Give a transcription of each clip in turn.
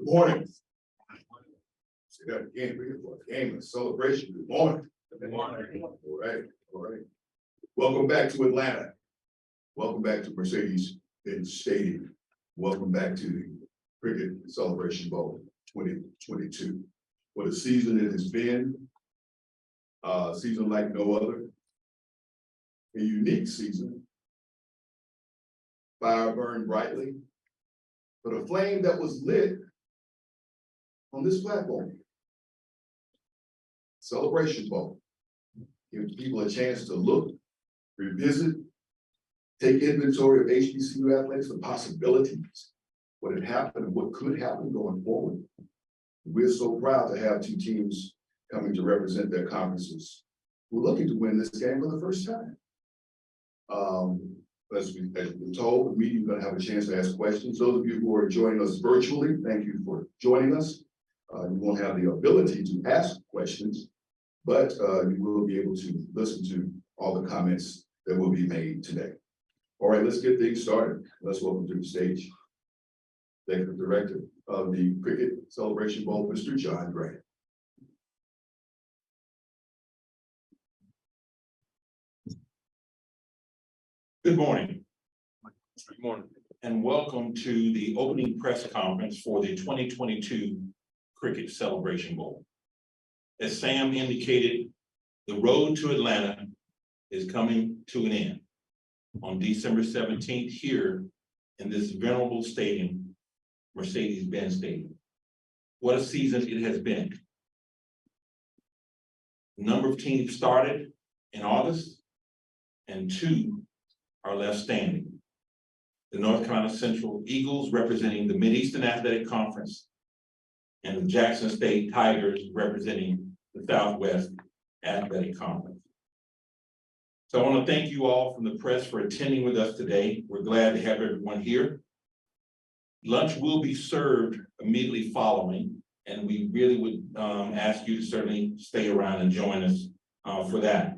Good morning. Say that again, game of celebration. Good morning. Good morning. All right, all right. Welcome back to Atlanta. Welcome back to Mercedes Benz Stadium. Welcome back to the Cricket Celebration Bowl 2022. What a season it has been. A season like no other. A unique season. Fire burned brightly, but a flame that was lit on this platform. Celebration Bowl. Give people a chance to look, revisit, take inventory of HBCU athletics, the possibilities, what had happened and what could happen going forward. We're so proud to have two teams coming to represent their conferences. We're looking to win this game for the first time. As we've been told, the media is going to have a chance to ask questions. Those of you who are joining us virtually, thank you for joining us. You won't have the ability to ask questions, but you will be able to listen to all the comments that will be made today. All right, let's get things started. Let's welcome to the stage Executive Director of the Cricket Celebration Bowl, Mr. John Grant. Good morning. Good morning, and welcome to the opening press conference for the 2022 Cricket Celebration Bowl. As Sam indicated, the road to Atlanta is coming to an end on December 17th here in this venerable stadium, Mercedes Benz Stadium. What a season it has been. A number of teams started in August, and two are left standing. The North Carolina Central Eagles representing the Mid-Eastern Athletic Conference and the Jackson State Tigers representing the Southwest Athletic Conference. So I want to thank you all from the press for attending with us today. We're glad to have everyone here. Lunch will be served immediately following, and we really would ask you to certainly stay around and join us for that.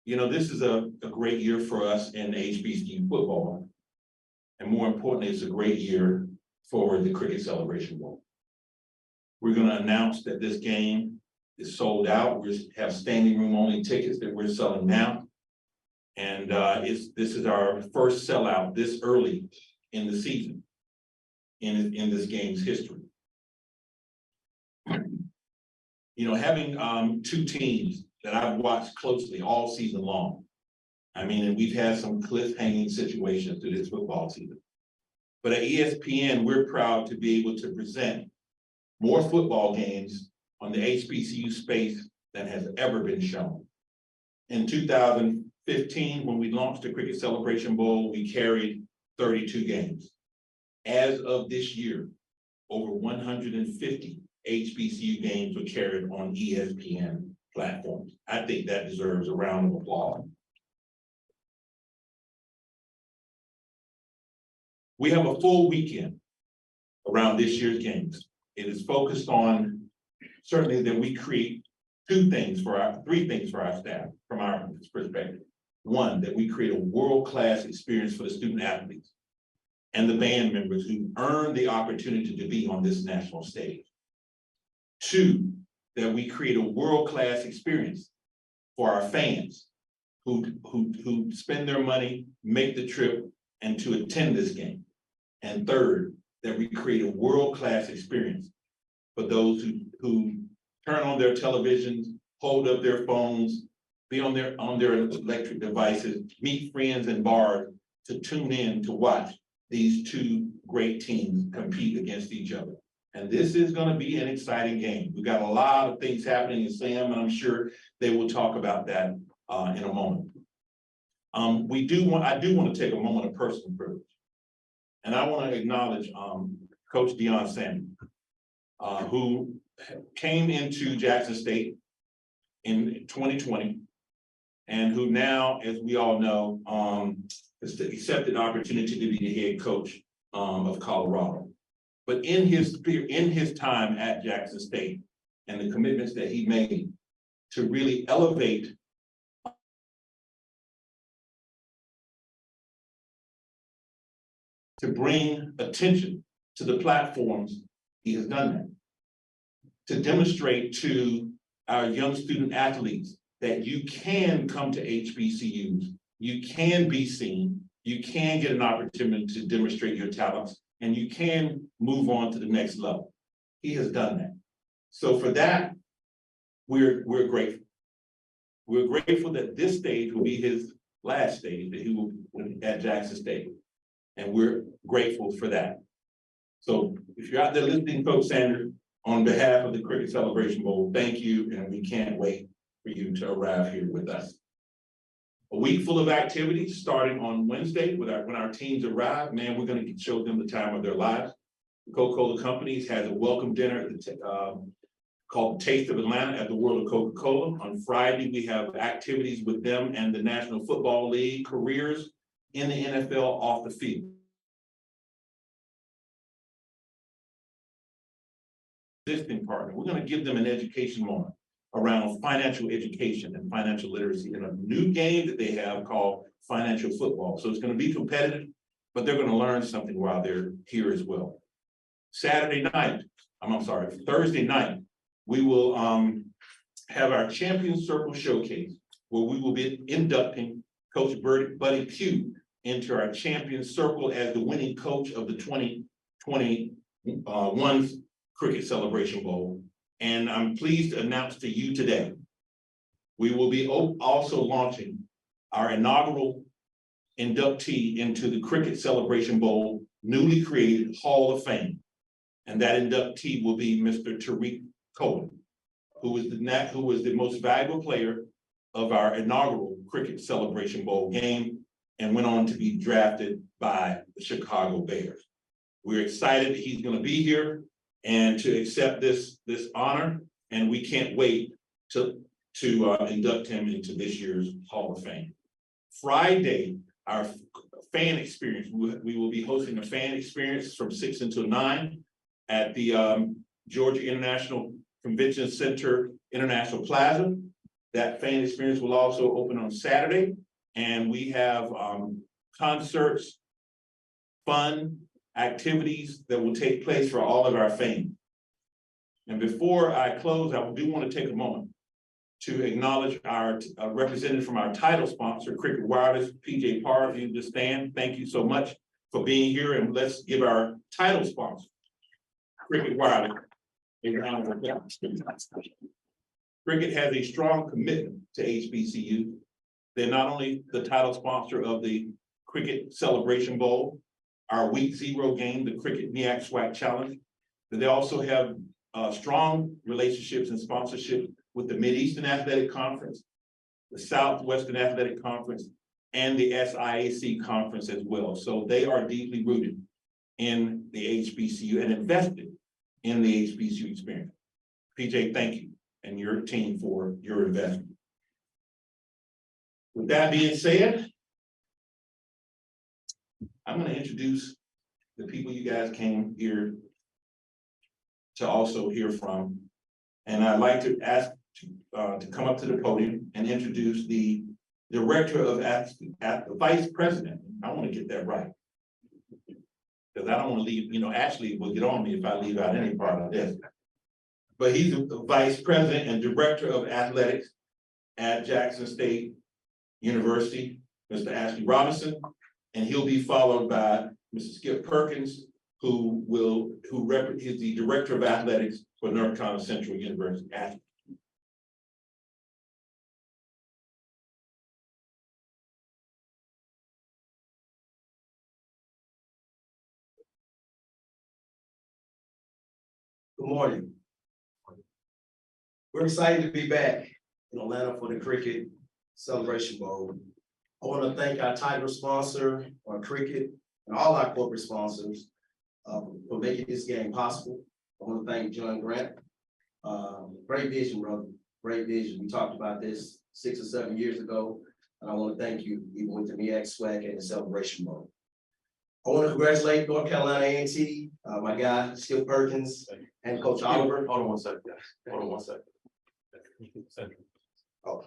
You know, this is a great year for us in HBCU football. And more importantly, it's a great year for the Cricket Celebration Bowl. We're going to announce that this game is sold out. We have standing room only tickets that we're selling now. And this is our first sellout this early in the season in this game's history. You know, having two teams that I've watched closely all season long. I mean, and we've had some cliff-hanging situations through this football season. But at ESPN, we're proud to be able to present more football games on the HBCU space than has ever been shown. In 2015, when we launched the Cricket Celebration Bowl, we carried 32 games. As of this year, over 150 HBCU games were carried on ESPN platforms. I think that deserves a round of applause. We have a full weekend around this year's games. It is focused on certainly that we create three things for our staff from our perspective. One, that we create a world-class experience for the student athletes and the band members who earn the opportunity to be on this national stage. Two, that we create a world-class experience for our fans who spend their money, make the trip, and to attend this game. And third, that we create a world-class experience for those who turn on their televisions, hold up their phones, be on their electric devices, meet friends in bars to tune in to watch these two great teams compete against each other. And this is going to be an exciting game. We've got a lot of things happening in Sam, and I'm sure they will talk about that in a moment. I do want to take a moment of personal privilege. And I want to acknowledge Coach Deion Sanders, who came into Jackson State in 2020, and who now, as we all know, has accepted the opportunity to be the head coach of Colorado. But in his time at Jackson State and the commitments that he made to really elevate to bring attention to the platforms, he has done that. To demonstrate to our young student athletes that you can come to HBCUs, you can be seen, you can get an opportunity to demonstrate your talents, and you can move on to the next level. He has done that. So for that, we're grateful. We're grateful that this stage will be his last stage that he will at Jackson State. And we're grateful for that. So if you're out there listening, Coach Sanders, on behalf of the Cricket Celebration Bowl, thank you, and we can't wait for you to arrive here with us. A week full of activities starting on Wednesday when our teams arrive. Man, we're going to show them the time of their lives. The Coca-Cola Companies has a welcome dinner called Taste of Atlanta at the World of Coca-Cola. On Friday, we have activities with them and the National Football League, careers in the NFL off the field. Existing partner, we're going to give them an education moment around financial education and financial literacy in a new game that they have called financial football. So it's going to be competitive, but they're going to learn something while they're here as well. Thursday night, we will have our Champion Circle Showcase, where we will be inducting Coach Buddy Pugh into our Champion Circle as the winning coach of the 2021 Cricket Celebration Bowl. And I'm pleased to announce to you today, we will be also launching our inaugural inductee into the Cricket Celebration Bowl newly created Hall of Fame. And that inductee will be Mr. Tariq Cohen, who was the most valuable player of our inaugural Cricket Celebration Bowl game and went on to be drafted by the Chicago Bears. We're excited that he's going to be here and to accept this honor, and we can't wait to induct him into this year's Hall of Fame. Friday, our fan experience, we will be hosting a fan experience from 6 until 9 at the Georgia International Convention Center International Plaza. That fan experience will also open on Saturday, and we have concerts, fun activities that will take place for all of our fans. And before I close, I do want to take a moment to acknowledge our representative from our title sponsor, Cricket Wireless, PJ Parr, if you understand. Thank you so much for being here, and let's give our title sponsor, Cricket Wireless, a round of applause. Cricket has a strong commitment to HBCU. They're not only the title sponsor of the Cricket Celebration Bowl, our Week 0 game, the Cricket MEAC SWAC Challenge, but they also have strong relationships and sponsorship with the Mid-Eastern Athletic Conference, the Southwestern Athletic Conference, and the SIAC Conference as well. So they are deeply rooted in the HBCU and invested in the HBCU experience. PJ, thank you, and your team for your investment. With that being said, I'm going to introduce the people you guys came here to also hear from. And I'd like to ask to come up to the podium and introduce the Director of the Vice President. I want to get that right, because I don't want to leave, Ashley will get on me if I leave out any part of this. But he's the Vice President and Director of Athletics at Jackson State University, Mr. Ashley Robinson. And he'll be followed by Mr. Skip Perkins, who is the Director of Athletics for North Carolina Central University. Good morning. We're excited to be back in Atlanta for the Cricket Celebration Bowl. I want to thank our title sponsor, our Cricket, and all our corporate sponsors for making this game possible. I want to thank John Grant. Great vision, brother. Great vision. We talked about this 6 or 7 years ago, and I want to thank you, even with the MEAC SWAC and the Celebration Bowl. I want to congratulate North Carolina A&T, my guy, Skip Perkins, and Coach Oliver. Hold on one second, guys. Hold on one second. Oh,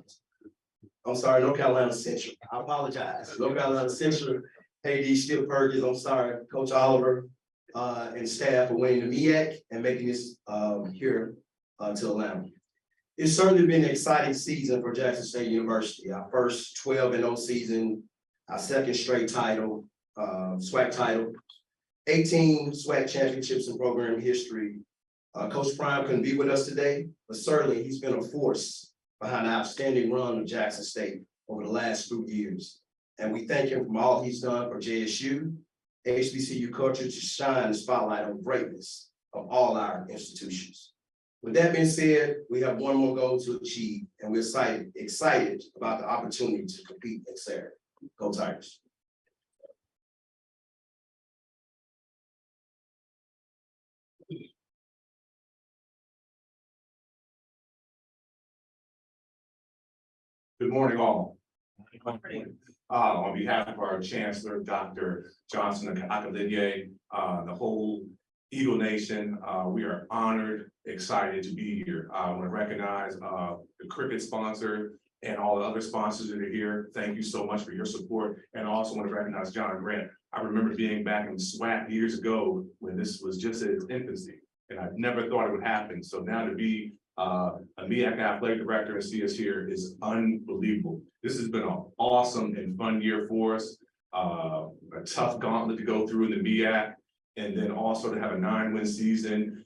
I'm sorry, North Carolina Central. I apologize. North Carolina Central AD Skip Perkins, I'm sorry, Coach Oliver, and staff for winning the MEAC and making this, here, to Atlanta. It's certainly been an exciting season for Jackson State University. Our first 12-0 season, our second straight title, SWAC title, 18 SWAC championships in program history. Coach Prime couldn't be with us today, but certainly he's been a force behind the outstanding run of Jackson State over the last few years. And we thank him for all he's done for JSU, HBCU culture to shine the spotlight on greatness of all our institutions. With that being said, we have one more goal to achieve, and we're excited about the opportunity to compete next Saturday. Go Tigers. Good morning, all. On behalf of our Chancellor, Dr. Johnson Akalinie, the whole Eagle Nation, we are honored, excited to be here. I want to recognize the cricket sponsor and all the other sponsors that are here. Thank you so much for your support. And I also want to recognize John Grant. I remember being back in SWAC years ago when this was just in its infancy, and I never thought it would happen. So now to be a MEAC athletic director and see us here is unbelievable. This has been an awesome and fun year for us. A tough gauntlet to go through in the MEAC, and then also to have a 9-win season.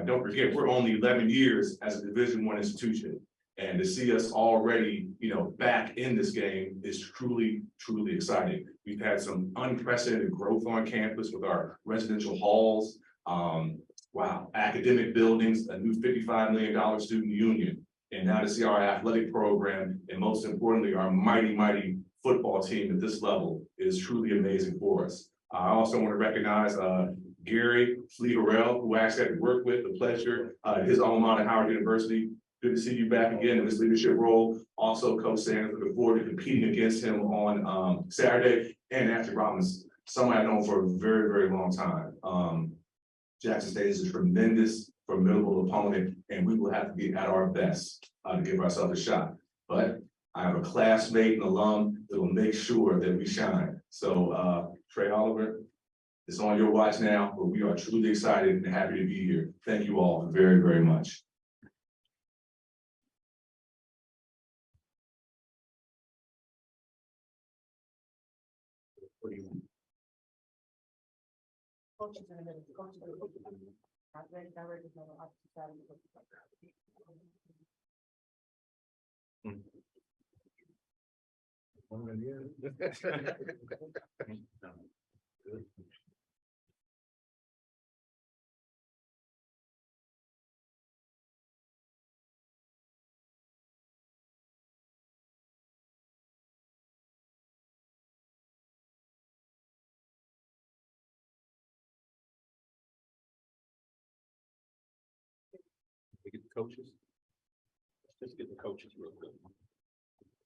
Don't forget, we're only 11 years as a Division I institution, and to see us already, back in this game is truly, truly exciting. We've had some unprecedented growth on campus with our residential halls. Wow, academic buildings, a new $55 million student union, and now to see our athletic program, and most importantly, our mighty, mighty football team at this level is truly amazing for us. I also want to recognize Gary Harrell, who I actually had to work with, the pleasure, his alma mater, Howard University. Good to see you back again in this leadership role. Also, Coach Sanders, looking forward to competing against him on Saturday, and Anthony Robbins, someone I've known for a very, very long time. Jackson State is a tremendous, formidable opponent, and we will have to be at our best to give ourselves a shot. But I have a classmate and alum that will make sure that we shine. So Tre Oliver, it's on your watch now, but we are truly excited and happy to be here. Thank you all very, very much. What do you want? We get the coaches. Let's get the coaches real quick.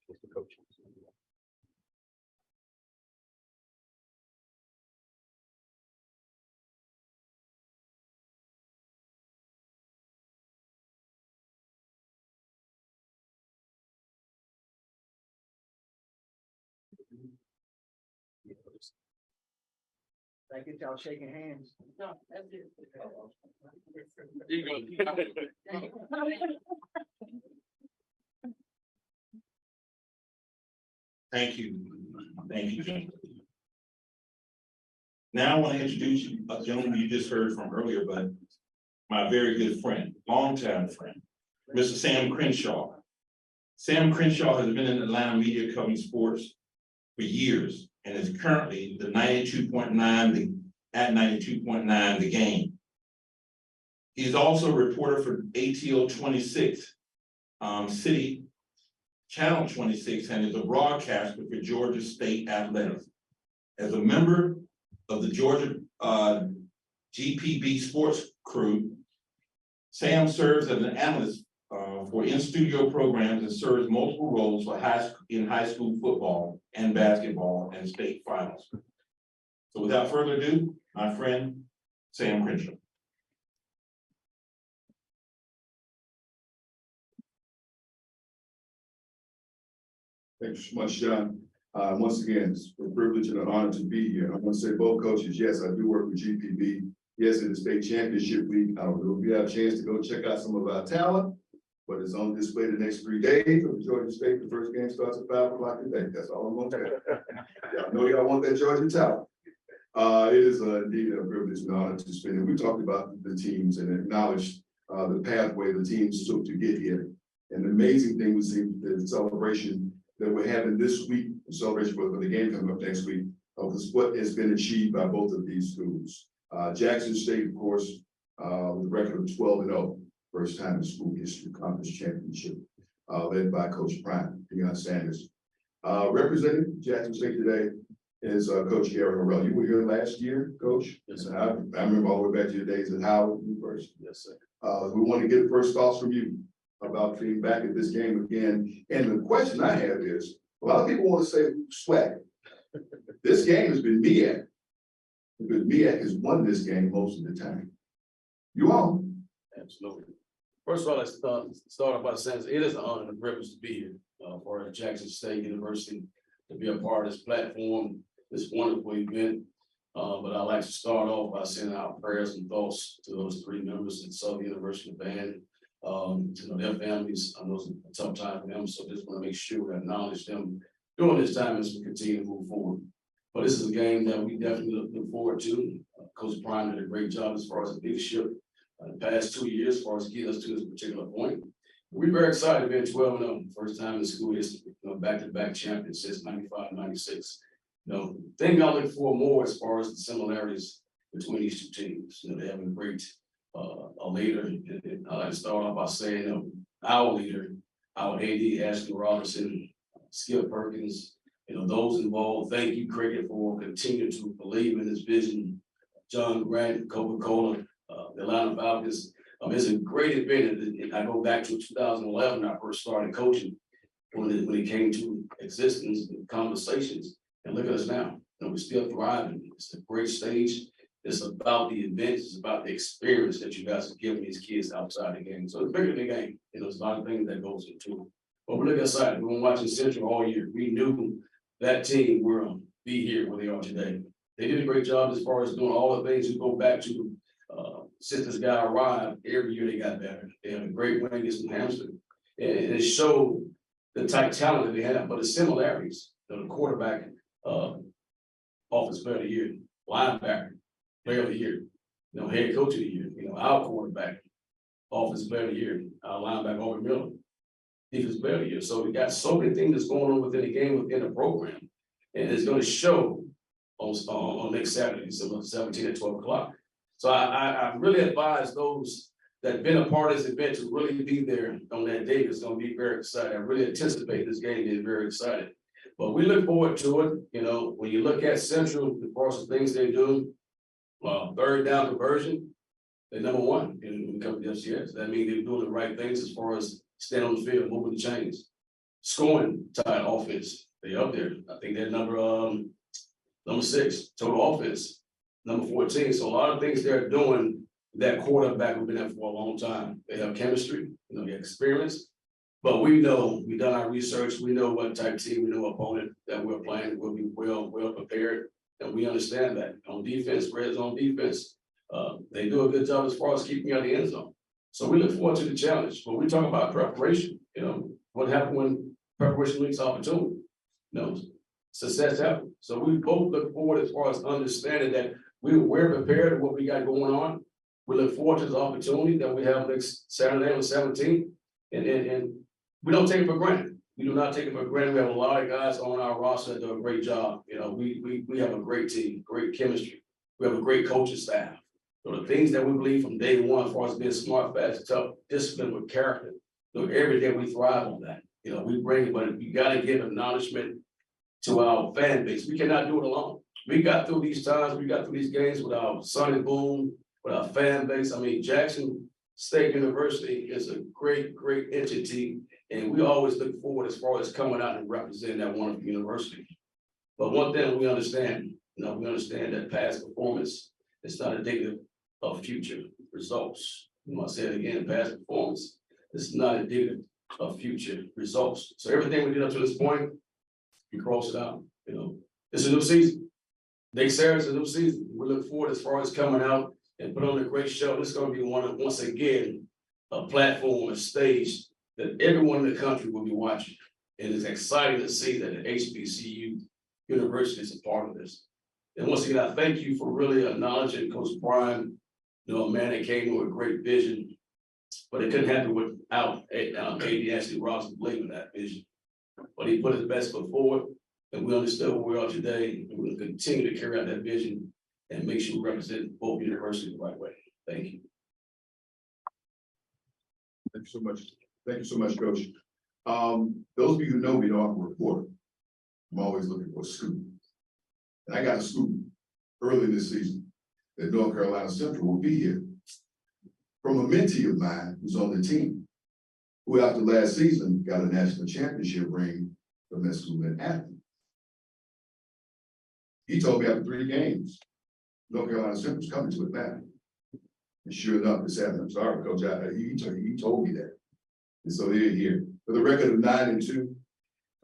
What's the coaches? Thank you, y'all shaking hands. No, that's it. You go. Thank you. Thank you, Jim. Now I want to introduce you, a gentleman you just heard from earlier, but my very good friend, longtime friend, Mr. Sam Crenshaw. Sam Crenshaw has been in Atlanta media covering sports for years and is currently the 92.9 at 92.9 The Game. He's also a reporter for ATO 26, City Channel 26, and is a broadcaster for Georgia State Athletics. As a member of the Georgia GPB sports crew, Sam serves as an analyst for in-studio programs and serves multiple roles for in high school football and basketball and state finals. So without further ado, my friend, Sam Crenshaw. Thanks so much, John. Once again, it's a privilege and an honor to be here. I want to say both coaches, yes, I do work with GPB. Yes, in the state championship week, I don't know if you have a chance to go check out some of our talent, but it's on display the next 3 days of Georgia State. The first game starts at 5 o'clock today. That's all I'm gonna tell you. Y'all know y'all want that Georgia talent. It is indeed a privilege and honor to spend it. We talked about the teams and acknowledged the pathway the teams took to get here. And the amazing thing was the celebration that we're having this week, the celebration for the game coming up next week, of what has been achieved by both of these schools. Jackson State, of course, with a record of 12-0, first time in school history conference championship, led by Coach Prime, Deion Sanders. Representing Jackson State today is Coach Gary Harrell. You were here last year, Coach? Yes, sir. I remember all the way back to your days at Howard University. Yes, sir. We want to get first thoughts from you about being back at this game again. And the question I have is, a lot of people want to say swag. This game has been MEAC, because MEAC has won this game most of the time. You all? Absolutely. First of all, let's start off by saying it is an honor and a privilege to be here for Jackson State University, to be a part of this platform, this wonderful event. But I'd like to start off by sending out prayers and thoughts to those 3 members at Southern University Band, their families. I know it's a tough time for them, so just want to make sure we acknowledge them during this time as we continue to move forward. But this is a game that we definitely look forward to. Coach Prime did a great job as far as the leadership the past 2 years, as far as getting us to this particular point. We're very excited being 12-0, first time in school history, back-to-back champions since 95, 96. Thing I look for more as far as the similarities between these 2 teams. They have a great a leader. And I like to start off by saying our leader, our AD, Ashley Robinson, Skip Perkins, those involved. Thank you, Cricket, for continuing to believe in this vision. John Grant, Coca-Cola, the Atlanta Falcons. It's a great event. And I go back to 2011 when I first started coaching, when it came to existence and conversations. And look at us now. We're still thriving. It's a great stage. It's about the events. It's about the experience that you guys are giving these kids outside the game. So it's bigger than the game. There's a lot of things that goes into it. But we look aside. We've been watching Central all year. We knew that team will be here where they are today. They did a great job as far as doing all the things you go back to since this guy arrived. Every year they got better. They had a great win against New Hampshire. And it showed the type of talent that they have, but the similarities. The quarterback, offensive player of the year, linebacker, player of the year, head coach of the year, our quarterback, offensive player of the year, our linebacker, Aubrey Miller, defensive player of the year. So we got so many things that's going on within the game, within the program. And it's going to show on next Saturday, December 17 at 12 o'clock. So I really advise those that have been a part of this event to really be there on that day. It's going to be very exciting. I really anticipate this game being very exciting. But we look forward to it. When you look at Central, as far as the things they do, third down conversion, they're number 1 when it comes to FCS. That means they're doing the right things as far as staying on the field, moving the chains. Scoring tied offense, they're up there. I think they're number 6, total offense, number 14. So a lot of things they're doing, that quarterback have been there for a long time. They have chemistry, they have experience. But we know, we've done our research, we know what type of team, we know opponent that we're playing, we'll be well prepared, and we understand that. On defense, red zone defense, they do a good job as far as keeping you out of the end zone. So we look forward to the challenge. But we talk about preparation, what happened when preparation leads to opportunity. Success happened. So we both look forward as far as understanding that we're prepared with what we got going on. We look forward to the opportunity that we have next Saturday on the 17th. And we don't take it for granted. We do not take it for granted. We have a lot of guys on our roster that do a great job. We have a great team, great chemistry. We have a great coaching staff. So the things that we believe from day one, as far as being smart, fast, tough, discipline with character. Every day we thrive on that. We bring it, but you got to give acknowledgement to our fan base. We cannot do it alone. We got through these times, we got through these games with our Sonny Boom, with our fan base. Jackson State University is a great entity, and we always look forward as far as coming out and representing that wonderful university. But one thing we understand, we understand that past performance is not indicative of future results. I say it again, past performance is not indicative of future results. So everything we did up to this point, you cross it out, you know. It's a new season. Next Saturday's a new season. We look forward as far as coming out and put on a great show. This is gonna be once again, a platform, a stage that everyone in the country will be watching. And it's exciting to see that the HBCU University is a part of this. And once again, I thank you for really acknowledging Coach Brian, you know, a man that came with a great vision, but it couldn't happen without AD Ashley Robinson believing that vision. But he put his best foot forward, and we understood where we are today, and we're gonna continue to carry out that vision and make sure we represent both universities the right way. Thank you. Thank you so much. Thank you so much, Coach. Those of you who know me know I'm a reporter. I'm always looking for a scoop. And I got a scoop early this season that North Carolina Central will be here from a mentee of mine who's on the team, who after last season got a national championship ring from that school in Athens. He told me after 3 games, North Carolina Central's coming to Atlanta. And sure enough, this happened. I'm sorry, Coach. He told me that. And so they're here. For the record of 9-2,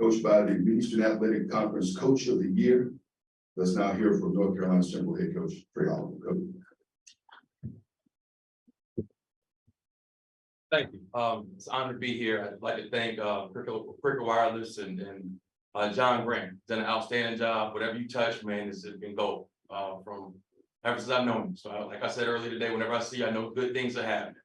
coached by the Eastern Athletic Conference Coach of the Year. Let's now hear from North Carolina Central head coach Tre Oliver. Thank you. It's an honor to be here. I'd like to thank Cricket Wireless and John Grant. Done an outstanding job. Whatever you touch, man, it's been gold from ever since I've known you. So like I said earlier today, whenever I see you, I know good things are happening.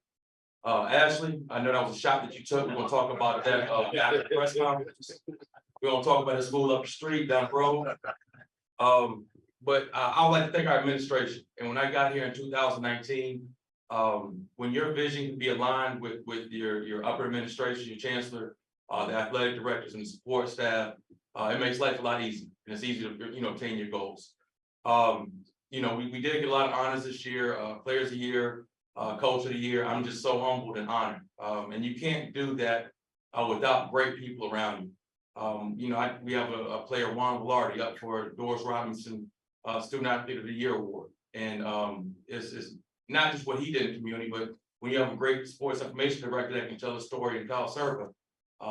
Ashley, I know that was a shot that you took. We're gonna talk about that after the press conference. We're gonna talk about the school up the street, down the road. But I would like to thank our administration. And when I got here in 2019, when your vision can be aligned with your upper administration, your chancellor, the athletic directors and the support staff, it makes life a lot easier. And it's easy to, you know, obtain your goals. You know, we did get a lot of honors this year, players of the year, coach of the year. I'm just so humbled and honored. And you can't do that without great people around you. You know, we have a player, Juan Velarde, up for Doris Robinson Student Athlete of the Year Award. And it's not just what he did in the community, but when you have a great sports information director that can tell a story in Kyle Serva,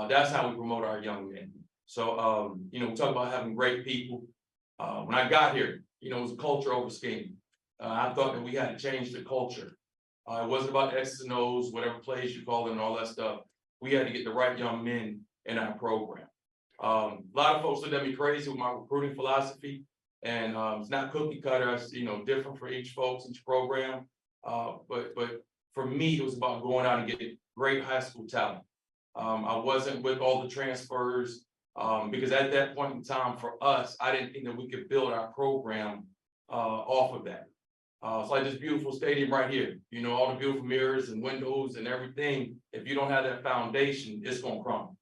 that's how we promote our young men. So, you know, we talk about having great people. When I got here, you know, it was a culture over scheme. I thought that we had to change the culture. It wasn't about X's and O's, whatever plays you call it and all that stuff. We had to get the right young men in our program. A lot of folks looked at me crazy with my recruiting philosophy, and it's not cookie cutter. It's, you know, different for each program. But for me, it was about going out and getting great high school talent. I wasn't with all the transfers because at that point in time for us, I didn't think that we could build our program off of that. It's like this beautiful stadium right here, you know, all the beautiful mirrors and windows and everything. If you don't have that foundation, it's gonna crumble.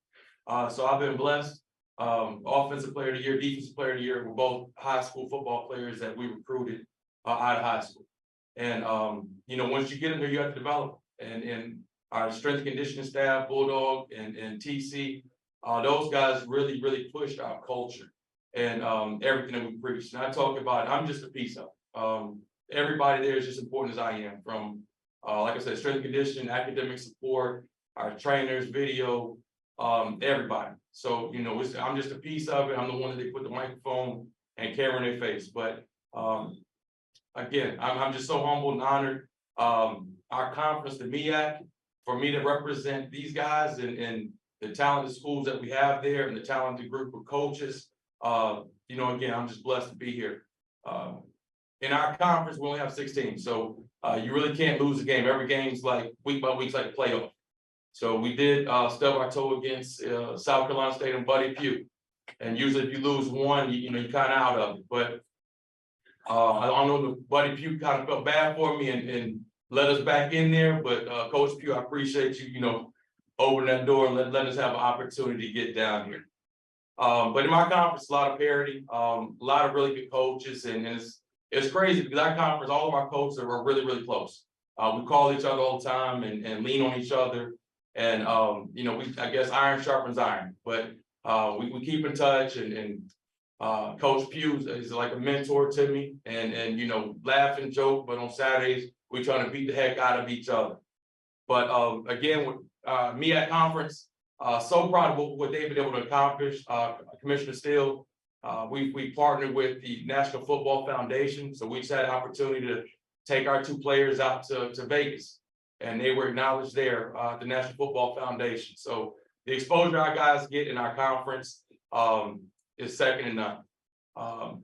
So I've been blessed. Offensive player of the year, defensive player of the year were both high school football players that we recruited out of high school. And you know, once you get in there, you have to develop. And our strength and conditioning staff, Bulldog and TC, those guys really pushed our culture and everything that we preach. And I talk about, I'm just a piece of. Everybody there is just important as I am, from like I said, strength and conditioning, academic support, our trainers, video, everybody. So, you know, I'm just a piece of it. I'm the one that they put the microphone and camera in their face. But again, I'm just so humbled and honored. Our conference, the MEAC, for me to represent these guys and the talented schools that we have there and the talented group of coaches, you know, again, I'm just blessed to be here. In our conference, we only have 6 teams, so you really can't lose a game. Every game's like week by week, like a playoff. So we did stub our toe against South Carolina State and Buddy Pugh. And usually if you lose one, you know, you're kind of out of it. But I don't know if Buddy Pugh kind of felt bad for me and let us back in there. But Coach Pugh, I appreciate you, you know, opening that door and letting us have an opportunity to get down here. But in my conference, a lot of parity, a lot of really good coaches, and it's crazy because our conference, all of our coaches are really close. We call each other all the time and lean on each other. And, you know, I guess iron sharpens iron, but we keep in touch and Coach Pugh is like a mentor to me and, you know, laugh and joke, but on Saturdays, we're trying to beat the heck out of each other. But again, with me at conference, So proud of what they've been able to accomplish, Commissioner Steele. We partnered with the National Football Foundation, so we just had an opportunity to take our 2 players out to Vegas. And they were acknowledged there, the National Football Foundation. So the exposure our guys get in our conference is second to none.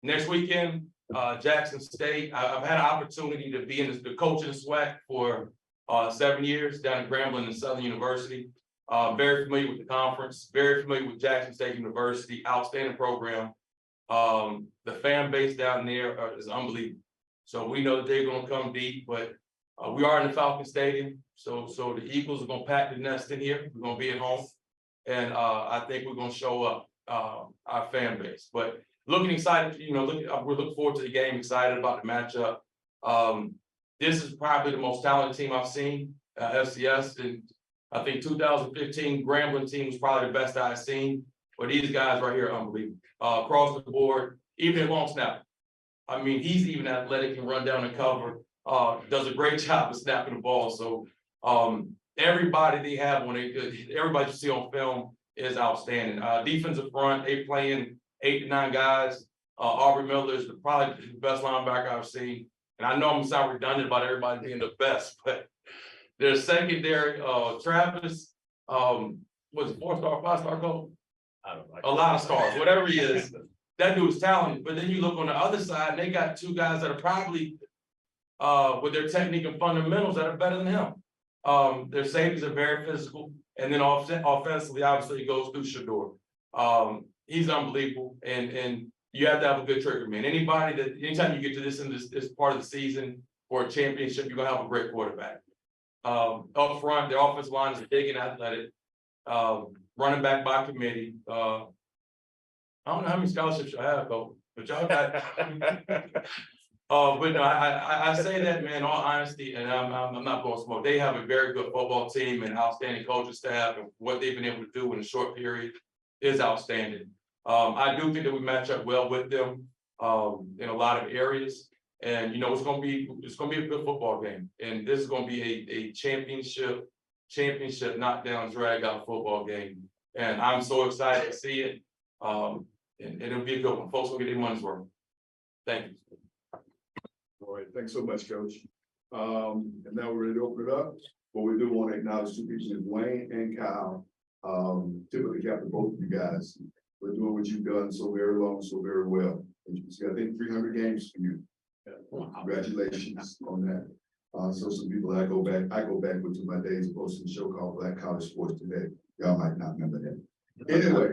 Next weekend, Jackson State, I've had an opportunity to be in the coaching SWAC for 7 years down at Grambling and Southern University. Very familiar with the conference, very familiar with Jackson State University, outstanding program. The fan base down there is unbelievable. So we know that they're gonna come deep, but we are in the Falcon Stadium. So the Eagles are gonna pack the nest in here. We're gonna be at home. And I think we're gonna show up our fan base. But looking excited, we're looking forward to the game, excited about the matchup. This is probably the most talented team I've seen, FCS, and I think 2015 Grambling team was probably the best I've seen. But these guys right here are unbelievable. Across the board, even at long snap. I mean, he's even athletic and run down and cover. Does a great job of snapping the ball. So everybody they have everybody you see on film is outstanding. Defensive front, they playing 8 to 9 guys. Aubrey Miller is probably the best linebacker I've seen. And I know I'm gonna sound redundant about everybody being the best, but their secondary, Travis, was it 4-star, 5-star goal? I don't know. A lot of stars, whatever he is. That dude's talented. But then you look on the other side, and they got 2 guys that are probably with their technique and fundamentals that are better than him. Their safeties are very physical, and then offensively, obviously, it goes through Shador. He's unbelievable, and you have to have a good trigger man. Anytime you get to this part of the season for a championship, you're gonna have a great quarterback. Up front, the offensive line is big and athletic. Running back by committee. I don't know how many scholarships I have, though, but y'all got. But no, I say that, man, in all honesty, and I'm not blowing smoke. They have a very good football team and outstanding coaching staff, and what they've been able to do in a short period is outstanding. I do think that we match up well with them in a lot of areas, and it's gonna be a good football game, and this is gonna be a championship knockdown drag out football game, and I'm so excited to see it. And it'll be a good one. Folks will get their money's worth. Thank you. All right, thanks so much, Coach. And now we're ready to open it up. But we do want to acknowledge 2 people, Dwayne and Kyle. Typically captain both of you guys. We're doing what you've done so very long, so very well. And you can see, I think 300 games for you. Congratulations on that. So some people I go back with to my days of hosting a show called Black College Sports Today. Y'all might not remember that. Anyway,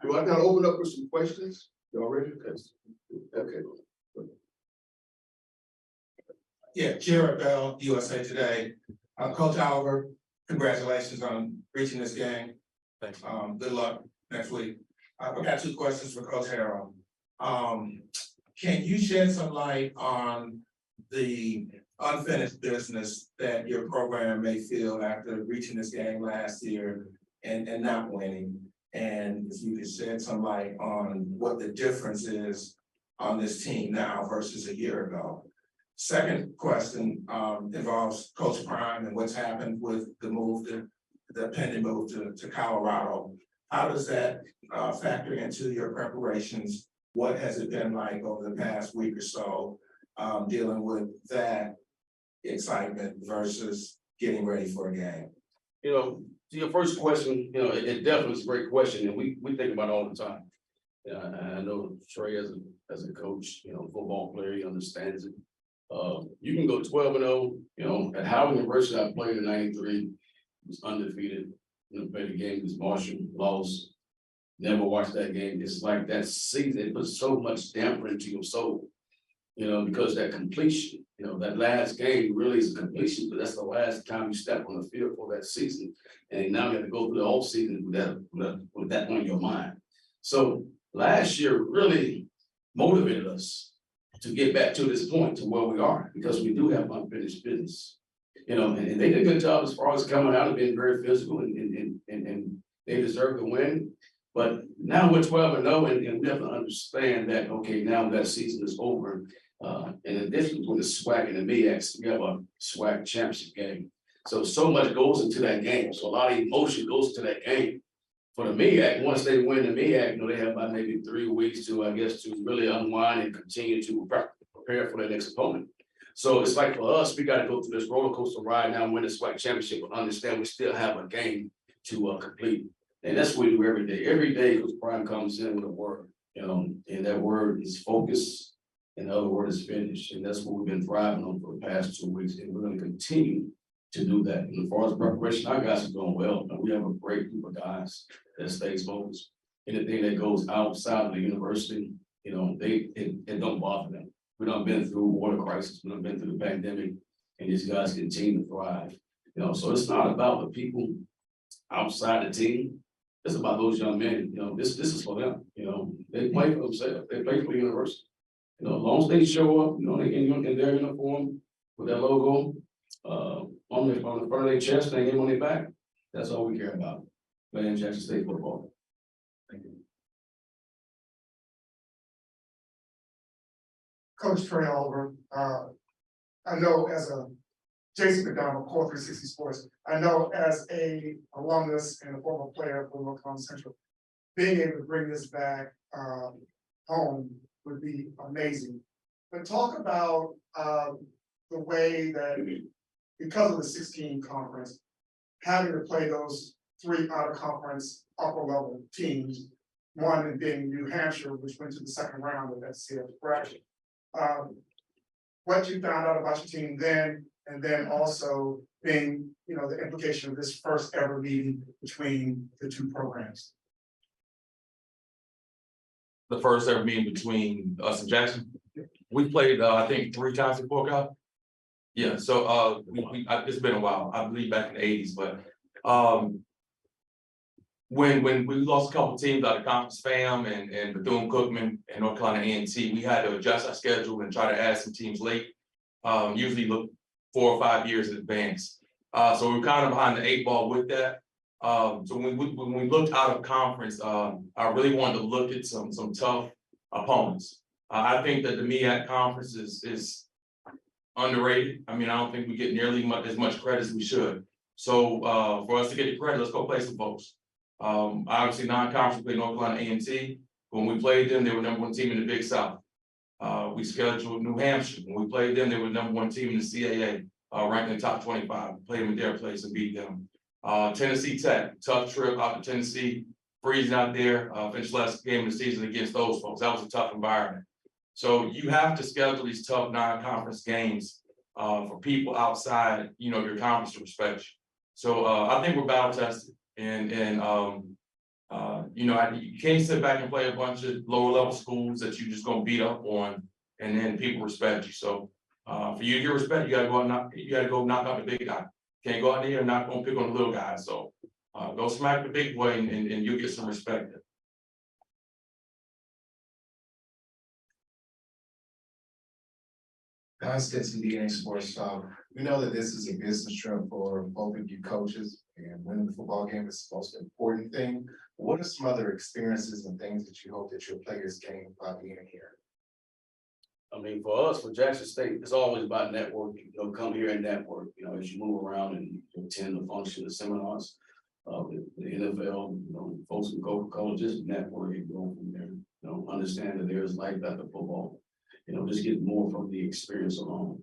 do I gotta open up for some questions? Y'all ready? Okay. Yeah, Jared Bell, USA Today. Coach Oliver, congratulations on reaching this game. Thanks. Good luck next week. I've got 2 questions for Coach Harrell. Can you shed some light on the unfinished business that your program may feel after reaching this game last year and not winning? And if you could shed some light on what the difference is on this team now versus a year ago. Second question involves Coach Prime and what's happened with the pending move to Colorado. How does that factor into your preparations? What has it been like over the past week or so dealing with that excitement versus getting ready for a game? To your first question, it definitely is a great question, and we think about it all the time. I know Trey as a coach, football player, he understands it. You can go 12-0, at Howard University, I played in '93, was undefeated, played a game against Marshall, lost, never watched that game. It's like that season, it puts so much damper into your soul, because that completion, that last game really is a completion, but that's the last time you step on the field for that season. And now you have to go through the whole season with that on your mind. So last year really motivated us to get back to this point, to where we are, because we do have unfinished business. And they did a good job as far as coming out and being very physical, and they deserve to win. But now we're 12-0, and we have to understand that, okay, now that season is over. In addition to the SWAC and the MEAX, we have a SWAC championship game. So much goes into that game. So a lot of emotion goes into that game. For the MEAC, once they win the MEAC, they have about maybe 3 weeks to, I guess, to really unwind and continue to prepare for their next opponent. So it's like for us, we got to go through this roller coaster ride now, win the SWAC championship, but understand we still have a game to complete. And that's what we do every day. Every day, Coach Brian comes in with a word, and that word is focus, and the other word is finish. And that's what we've been thriving on for the past 2 weeks, and we're going to continue to do that. And as far as preparation, our guys are doing well. We have a great group of guys that stays focused. Anything that goes outside of the university, it don't bother them. We done been through water crisis, we done been through the pandemic, and these guys continue to thrive. So it's not about the people outside the team. It's about those young men. This is for them. They play for themselves. They play for the university. As long as they show up, they in their uniform with their logo on the front of their chest, they name on their back. That's all we care about. Playing Jackson State football. Thank you. Coach Tre Oliver, I know as a Jason McDonald, Core 360 Sports, I know as a alumnus and a former player for North Carolina Central, being able to bring this back home would be amazing. But talk about the way that because of the 16 conference, having to play those 3 out of conference upper level teams, one being New Hampshire, which went to the second round of that CF bracket. What you found out about your team then, and then also being, the implication of this first ever meeting between the 2 programs. The first ever meeting between us and Jackson. We played, I think 3 times before, Kyle. Yeah, so it's been a while. I believe back in the 80s, but when we lost a couple of teams out of Conference FAM and Bethune-Cookman and North Carolina A&T, we had to adjust our schedule and try to add some teams late. Usually look 4 or 5 years in advance. So we're kind of behind the 8 ball with that. So when we looked out of conference, I really wanted to look at some tough opponents. I think that the MEAC conference is underrated. I don't think we get nearly as much credit as we should. So for us to get the credit, let's go play some folks. Obviously non-conference, we played North Carolina A&T. When we played them, they were #1 team in the Big South. We scheduled New Hampshire. When we played them, they were #1 team in the CAA, ranked in the top 25. We played them in their place and beat them. Tennessee Tech, tough trip out to Tennessee, freezing out there, finished last game of the season against those folks. That was a tough environment. So you have to schedule these tough non-conference games for people outside, your conference to respect you. So I think we're battle tested, and you can't sit back and play a bunch of lower level schools that you're just gonna beat up on, and then people respect you. So for you to get respect, you gotta go knock out the big guy. Can't go out there and not gonna pick on the little guy. So go smack the big boy, and you'll get some respect. Don Stinson, DNA Sports Talk. We know that this is a business trip for both of you coaches, and winning the football game is the most important thing. What are some other experiences and things that you hope that your players gain by being here? For us, for Jackson State, it's always about networking. Come here and network. As you move around and you attend the function, the seminars, the NFL, folks from Coca-Cola, just networking, go from there. Understand that there's life after football. Just get more from the experience alone.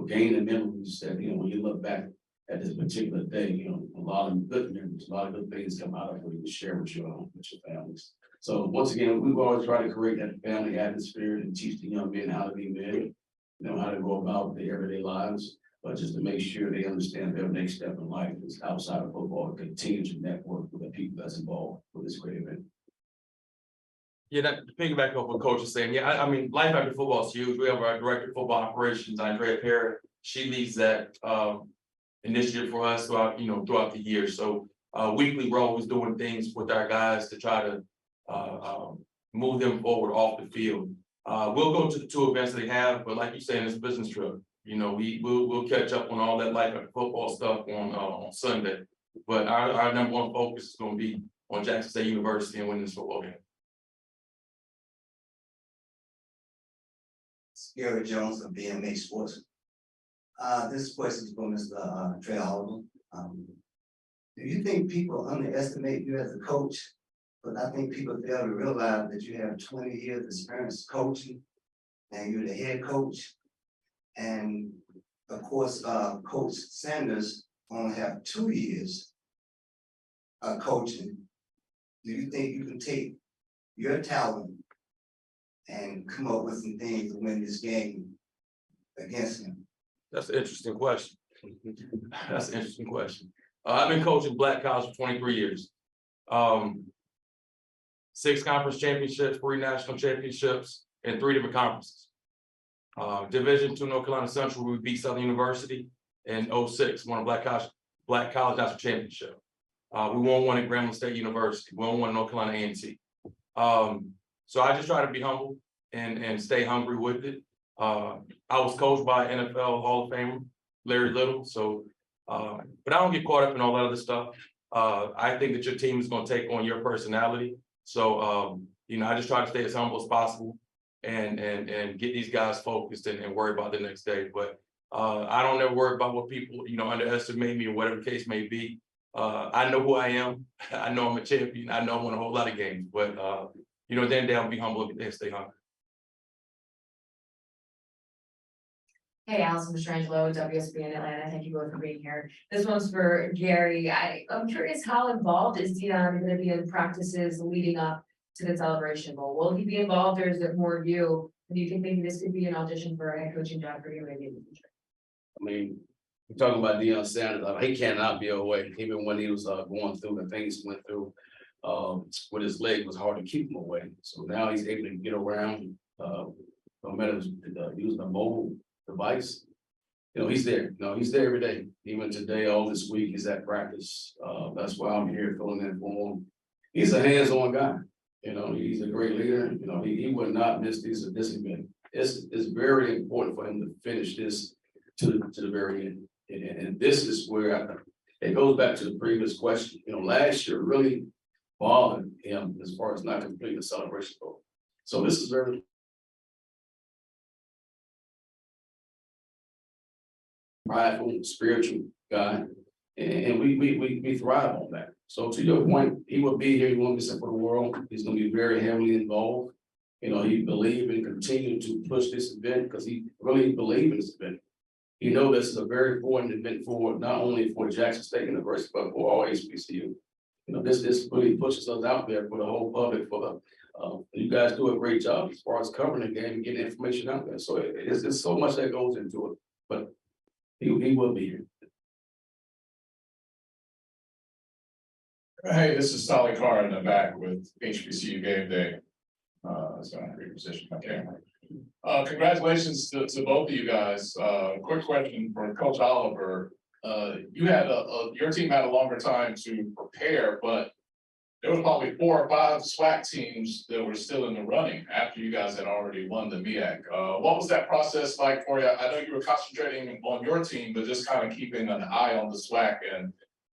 Gain the memories that, when you look back at this particular day, a lot of good memories, a lot of good things come out of it to share with your families. So once again, we've always tried to create that family atmosphere and teach the young men how to be men, how to go about their everyday lives, but just to make sure they understand their next step in life is outside of football and continue to network with the people that's involved with this great event. Yeah, to piggyback off what Coach is saying, life after football is huge. We have our director of football operations, Andrea Perry. She leads that initiative for us throughout the year. So weekly, we're always doing things with our guys to try to move them forward off the field. We'll go to the 2 events they have, but like you said, it's a business trip. We'll catch up on all that life after football stuff on Sunday. But our #1 focus is going to be on Jackson State University and winning this football game. Gary Jones of BMA Sports. This question is for Mr. Tre Oliver. Do you think people underestimate you as a coach? But I think people fail to realize that you have 20 years experience coaching and you're the head coach. And of course, Coach Sanders only have 2 years of coaching. Do you think you can take your talent and come up with some things to win this game against him? That's an interesting question. That's an interesting question. I've been coaching Black college for 23 years. 6 conference championships, 3 national championships, and 3 different conferences. Division II North Carolina Central, we beat Southern University in 06, won a Black college national championship. We won one at Grambling State University, we won one at North Carolina A&T. So I just try to be humble and stay hungry with it. I was coached by NFL Hall of Famer Larry Little, so but I don't get caught up in all that other stuff. I think that your team is going to take on your personality. So you know, I just try to stay as humble as possible and get these guys focused and worry about the next day. But I don't ever worry about what people, you know, underestimate me or whatever the case may be. I know who I am. I know I'm a champion. I know I won a whole lot of games, but you know, then I'll be humble and stay hungry. Hey, Allison Mastrangelo, WSB in Atlanta. Thank you both for being here. This one's for Gary. I'm curious, how involved is Dion going to be in practices leading up to the Celebration Bowl? Will he be involved, or is it more you? Do you think maybe this could be an audition for a head coaching job for you maybe in the future? I mean, we're talking about Deion Sanders. He cannot be away. Even when he was going through the things he went through with his leg, it was hard to keep him away. So now he's able to get around. No matter using a mobile device, you know, he's there. You know, he's there every day. Even today, all this week, he's at practice. That's why I'm here filling in for him. He's a hands-on guy. You know, he's a great leader. You know, he would not miss this event. It's very important for him to finish this to the very end. And this is where it goes back to the previous question. You know, last year really bothered him as far as not completing the Celebration Bowl. So this is very prideful, spiritual guy, and we thrive on that. So to your point, he will be here. He won't be set for the world. He's going to be very heavily involved. You know, he believe and continue to push this event because he really believes in this event. You know, this is a very important event for not only for Jackson State University, but for all HBCU. You know, this really pushes us out there for the whole public. For the you guys do a great job as far as covering the game and getting information out there. So it's so much that goes into it, but he will be here. Hey, this is Solly Carr in the back with HBCU Game Day. So I'm in reposition my camera. Congratulations to both of you guys. Quick question for Coach Oliver. You had your team had a longer time to prepare, but there was probably 4 or 5 SWAC teams that were still in the running after you guys had already won the MEAC. What was that process like for you? I know you were concentrating on your team, but just kind of keeping an eye on the SWAC and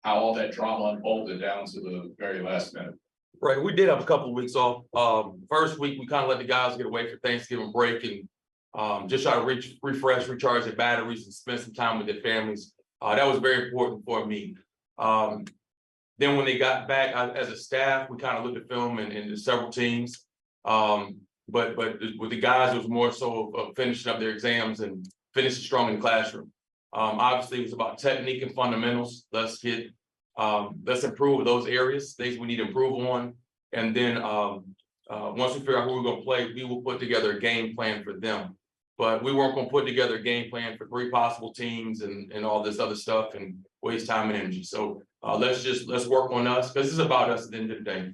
how all that drama unfolded down to the very last minute. Right, we did have a couple of weeks off. First week, we kind of let the guys get away for Thanksgiving break and just try to refresh, recharge their batteries and spend some time with their families. That was very important for me. Then when they got back as a staff, we kind of looked at film and several teams. But with the guys, it was more so of finishing up their exams and finishing strong in the classroom. Obviously, it was about technique and fundamentals. Let's improve those areas, things we need to improve on. And then once we figure out who we're going to play, we will put together a game plan for them. But we weren't going to put together a game plan for 3 possible teams and all this other stuff and waste time and energy. So let's work on us, because this is about us at the end of the day.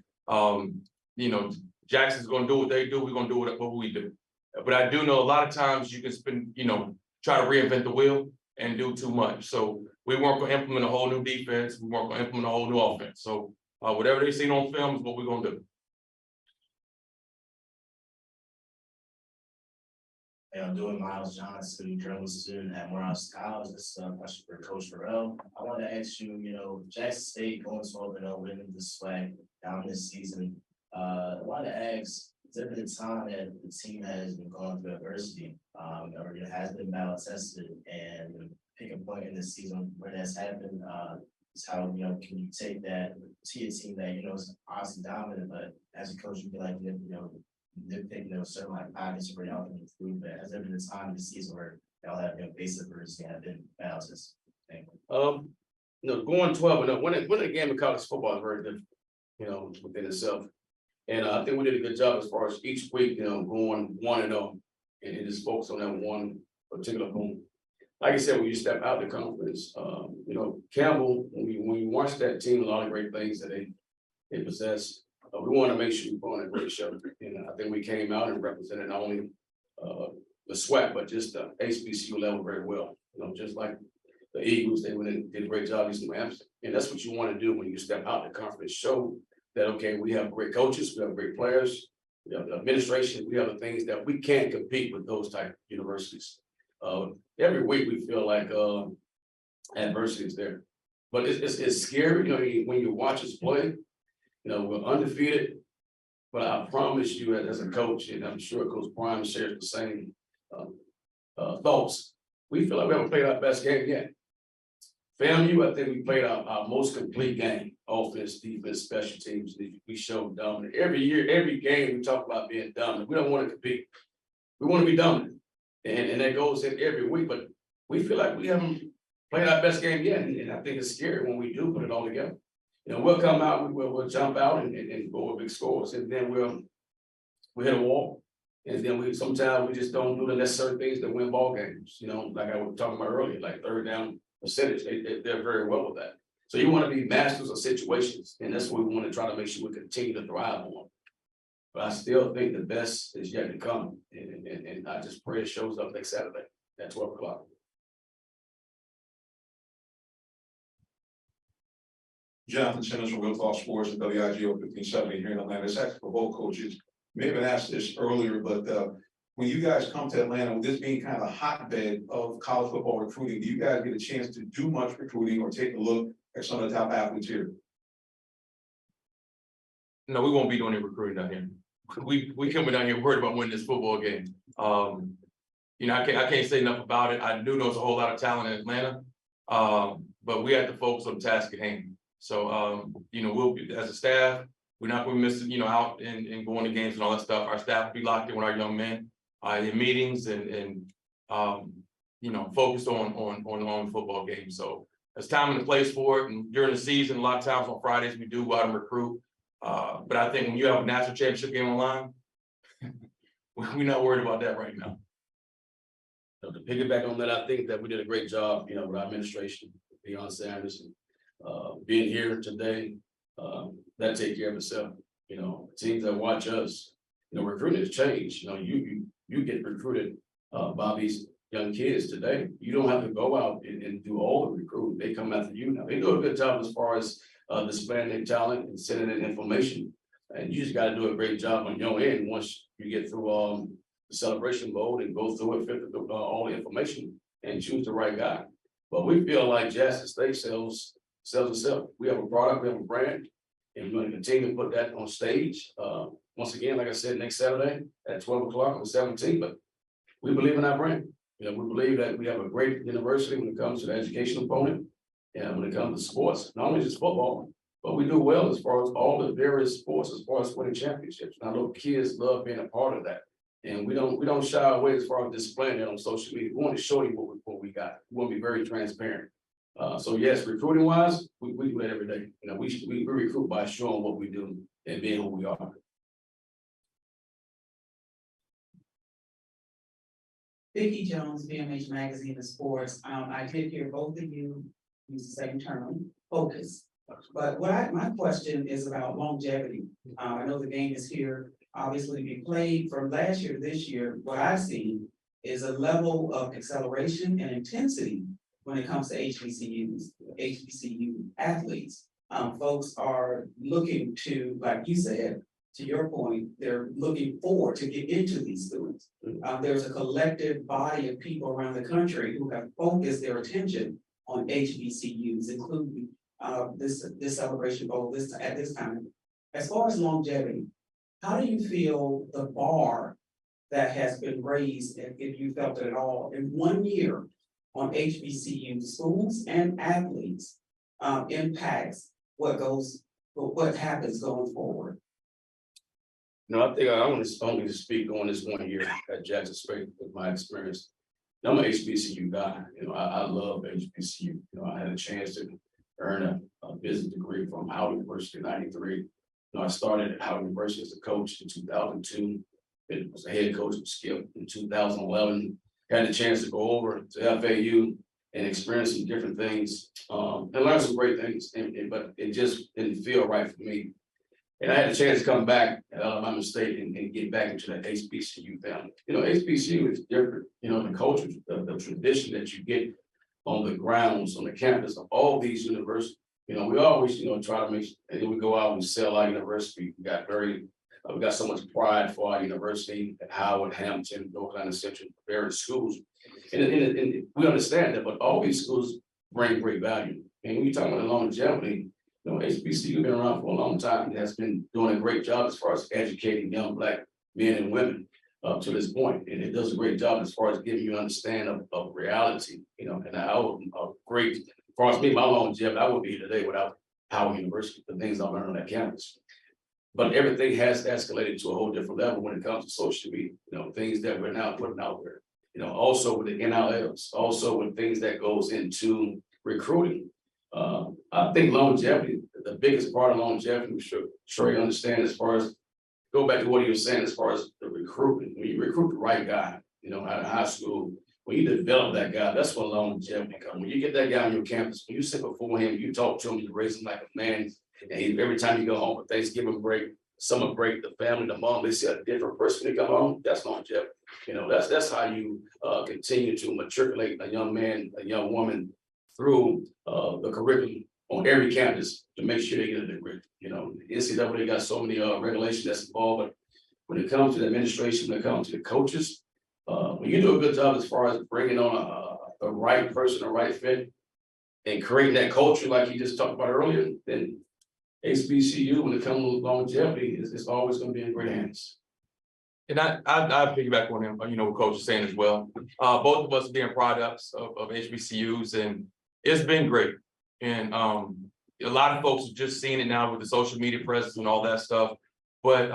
You know, Jackson's going to do what they do. We're going to do what we do. But I do know a lot of times you can spend, you know, try to reinvent the wheel and do too much. So we weren't going to implement a whole new defense. We weren't going to implement a whole new offense. So whatever they seen on film is what we're going to do. Hey, I'm doing Miles Johnson, journalist student at Morehouse College. This is a question for Coach Harrell. I want to ask you, you know, Jackson State going 12-0, winning the SWAC down this season. I want to ask, There's been a time that the team has been going through adversity, or it has been battle tested, and pick a point in the season where that's happened, is how, can you take that to a team that, is obviously dominant, but as a coach, you feel like, they're picking those certain like pockets where y'all can improve, but has there been a time in the season where y'all have, basic adversity and have been battle tested? Thank you. Going 12-0, winning a game of college football is very different, within itself. And I think we did a good job as far as each week, going 1-0, and it just focus on that one particular point. Like I said, when you step out the conference, Campbell, when you watch that team, a lot of great things that they possess. We want to make sure we put on a great show. And I think we came out and represented not only the SWAC, but just the HBCU level very well. Just like the Eagles, they went and did a great job using Amsterdam. And that's what you want to do when you step out the conference, show that, okay, we have great coaches, we have great players, we have the administration, we have the things that we can't compete with those type of universities. Every week we feel like adversity is there, but it's scary, when you watch us play, we're undefeated, but I promise you as a coach, and I'm sure Coach Prime shares the same thoughts, we feel like we haven't played our best game yet. FAMU, I think we played our most complete game, offense, defense, special teams. We showed dominant. Every year, every game, we talk about being dominant. We don't want to compete. We want to be dominant. And that goes in every week, but we feel like we haven't played our best game yet. And I think it's scary when we do put it all together. We'll come out, we'll jump out and go with big scores. And then we'll hit a wall. And then sometimes we just don't do the necessary things to win ball games. Like I was talking about earlier, like third down percentage, they're very well with that. So you want to be masters of situations, and that's what we want to try to make sure we continue to thrive on. But I still think the best is yet to come, and I just pray it shows up next Saturday at 12 o'clock. Jonathan Simmons from Real Talk Sports and WIGO 1570 here in Atlanta. It's actually for both coaches. May have been asked this earlier, but when you guys come to Atlanta, with this being kind of a hotbed of college football recruiting, do you guys get a chance to do much recruiting or take a look at some of the top athletes here? No, we won't be doing any recruiting down here. We coming down here worried about winning this football game. I can't say enough about it. I do know there's a whole lot of talent in Atlanta, but we have to focus on the task at hand. So, we'll be, as a staff, we're not going to miss, out and going to games and all that stuff. Our staff will be locked in with our young men in meetings and focused on football games. So there's time and a place for it. And during the season, a lot of times on Fridays, we do go out and recruit. But I think when you have a national championship game online, we're not worried about that right now. To piggyback on that, I think that we did a great job, with our administration, Beyonce Anderson, being here today, that take care of itself. Teams that watch us, recruiting has changed. You get recruited by these young kids today. You don't have to go out and do all the recruiting. They come after you now. They do a good job as far as displaying their talent and sending in information. And you just got to do a great job on your end once you get through the celebration bowl and go through it, filter through all the information and choose the right guy. But we feel like Jackson State sells itself. We have a product, we have a brand, and we're going to continue to put that on stage. Once again, like I said, next Saturday at 12 o'clock on the 17th, but we believe in our brand. We believe that we have a great university when it comes to the education component and when it comes to sports, not only just football, but we do well as far as all the various sports, as far as winning championships. And I know kids love being a part of that. And we don't shy away as far as displaying that on social media. We want to show you what we got. We want to be very transparent. So yes, recruiting wise, we do that every day. We recruit by showing what we do and being who we are. Vicki Jones, BMH Magazine of Sports. I did hear both of you use the same term, focus. But my question is about longevity. I know the game is here, obviously being played from last year to this year. What I've seen is a level of acceleration and intensity when it comes to HBCU athletes. Folks are looking to, like you said, to your point, they're looking forward to get into these schools. There's a collective body of people around the country who have focused their attention on HBCUs, including this celebration bowl at this time. As far as longevity, how do you feel the bar that has been raised, if you felt it at all, in 1 year on HBCU schools and athletes, impacts what happens going forward? No, I think I want to only speak on this 1 year at Jackson State with my experience. I'm an HBCU guy, I love HBCU, I had a chance to earn a business degree from Howard University in '93. I started at Howard University as a coach in 2002. It was a head coach of Skip in 2011. Had the chance to go over to FAU and experience some different things, and learn some great things, but it just didn't feel right for me. And I had a chance to come back at Alabama State and get back into that HBCU family. HBCU is different, the culture, the tradition that you get on the grounds, on the campus of all these universities. We always, try to make, and then we go out and sell our university. We got so much pride for our university at Howard, Hampton, North Carolina Central, various schools. And we understand that, but all these schools bring great value. And when you talk about longevity, HBCU been around for a long time. It has been doing a great job as far as educating young Black men and women up to this point. And it does a great job as far as giving you an understanding of reality, and I would great, as far as me, my longevity, I would be here today without Howard University, the things I learned on that campus. But everything has escalated to a whole different level when it comes to social media, things that we're now putting out there, also with the NILs, also with things that goes into recruiting. I think longevity, the biggest part of longevity, we sure you understand as far as, go back to what he was saying, as far as the recruitment, when you recruit the right guy, out of high school, when you develop that guy, that's when longevity comes. When you get that guy on your campus, when you sit before him, you talk to him, you raise him like a man, and every time you go home for Thanksgiving break, summer break, the family, the mom, they see a different person they come home, that's longevity. That's how you continue to matriculate a young man, a young woman through the curriculum on every campus to make sure they get a degree. The NCAA got so many regulations that's involved, but when it comes to the administration, when it comes to the coaches, when you do a good job as far as bringing on the right person, the right fit, and creating that culture like you just talked about earlier, then HBCU, when it comes to longevity, it's always going to be in great hands. And I piggyback on him, what Coach is saying as well. Both of us being products of HBCUs, and it's been great. And a lot of folks are just seeing it now with the social media presence and all that stuff. But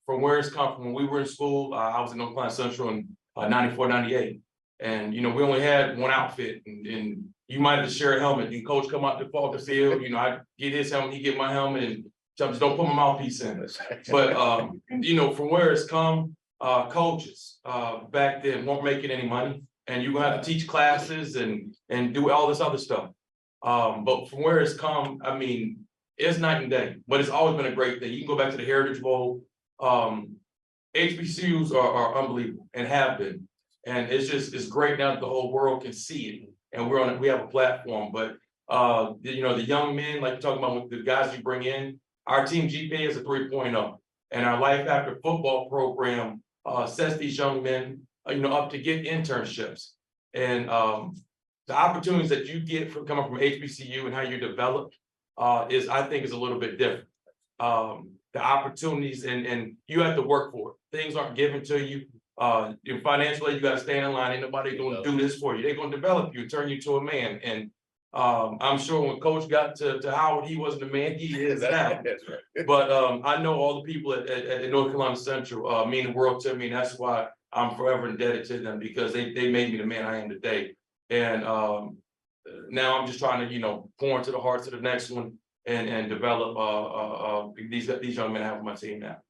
from where it's come from, when we were in school, I was in North Carolina Central in 94, 98. And, we only had one outfit, and you might have to share a helmet. And Coach come out the field, I get his helmet, he get my helmet, and just don't put my mouthpiece in it. But, from where it's come, coaches back then weren't making any money, and you're gonna have to teach classes and do all this other stuff. But from where it's come, I mean, it's night and day, but it's always been a great thing. You can go back to the Heritage Bowl. HBCUs are unbelievable and have been. And it's great now that the whole world can see it, and we have a platform. But the young men, like you're talking about with the guys you bring in, our team GPA is a 3.0, and our Life After Football program sets these young men, up to get internships. And the opportunities that you get from coming from HBCU and how you develop I think is a little bit different. The opportunities and you have to work for it. Things aren't given to you. Financially, you got to stand in line. Ain't nobody going to do this for you. They're going to develop you, turn you to a man. And I'm sure when Coach got to Howard, he wasn't the man he is now. But I know all the people at North Carolina Central mean the world to me, and that's why I'm forever indebted to them, because they made me the man I am today. And now I'm just trying to pour into the hearts of the next one and develop these young men I have on my team now.